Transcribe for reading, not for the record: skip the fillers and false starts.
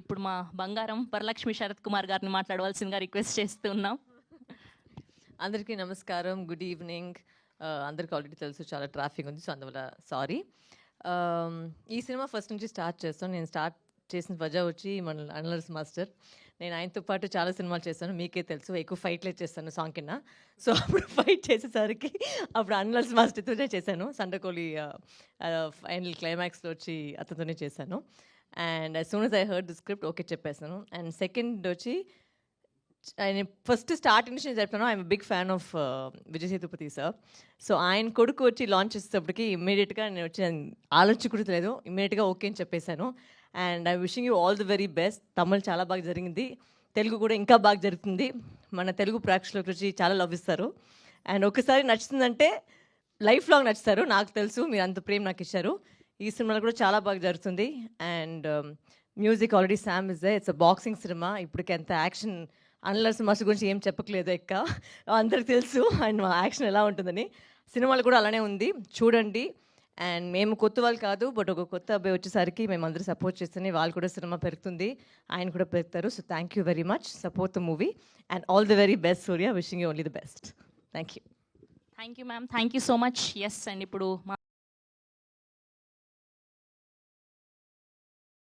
ఇప్పుడు మా బంగారం వరలక్ష్మి శరత్ కుమార్ గారిని మాట్లాడవలసిందిగా రిక్వెస్ట్ చేస్తూ ఉన్నాం. అందరికీ నమస్కారం, గుడ్ ఈవినింగ్. అందరికి ఆల్రెడీ తెలుసు చాలా ట్రాఫిక్ ఉంది, సో అందువల్ల సారీ. ఈ సినిమా ఫస్ట్ నుంచి స్టార్ట్ చేస్తాను. నేను స్టార్ట్ చేసిన వజా వచ్చి మన అనలర్స్ మాస్టర్. నేను ఆయనతో పాటు చాలా సినిమాలు చేస్తాను, మీకే తెలుసు. ఎక్కువ ఫైట్లే చేస్తాను సాంగ్ కింద. సో అప్పుడు ఫైట్ చేసేసరికి అప్పుడు అనలర్స్ మాస్టర్తోనే చేశాను. సండకోలి ఫైనల్ క్లైమాక్స్లో వచ్చి అతనితోనే చేశాను. And as soon as I heard the script okay చెప్పేసాను. అండ్ సెకండ్ వచ్చి ఆయన ఫస్ట్ స్టార్టింగ్ నుంచి నేను చెప్తాను, I'm big fan of Vijay Sethupathi sir. So ఆయన కొడుకు వచ్చి లాంచ్ చేసేటప్పటికి ఇమ్మీడియట్గా నేను వచ్చి ఆలోచించకూడదు, ఇమ్మీడియట్గా ఓకే అని చెప్పేశాను. And I wishing you all the very best. Tamil చాలా బాగా జరిగింది, తెలుగు కూడా ఇంకా బాగా జరుగుతుంది. మన తెలుగు ప్రేక్షకులకు వచ్చి చాలా లవ్ ఇస్తారు. అండ్ ఒకసారి నచ్చుతుందంటే లైఫ్ లాంగ్ నచ్చుతారు, నాకు తెలుసు. మీరు అంత ప్రేమ నాకు ఇచ్చారు. ఈ సినిమాలో కూడా చాలా బాగా జరుగుతుంది. And music already Sam is they. It's a boxing cinema. ఇప్పటికి ఎంత యాక్షన్ అనలర్స్ మాస్టర్ గురించి ఏం చెప్పట్లేదు, అందరికి తెలుసు అండ్ మా యాక్షన్ ఎలా ఉంటుందని. సినిమాలు కూడా అలానే ఉంది, చూడండి. అండ్ మేము కొత్త వాళ్ళు కాదు, బట్ ఒక కొత్త అబ్బాయి వచ్చేసరికి మేము అందరూ సపోర్ట్ చేస్తేనే వాళ్ళు కూడా సినిమా పెరుగుతుంది, ఆయన కూడా పెరుగుతారు. So thank you very much, support the movie and all the very best Surya. Wishing you only the best. Thank you. Thank you ma'am, thank you so much. Yes and ఇప్పుడు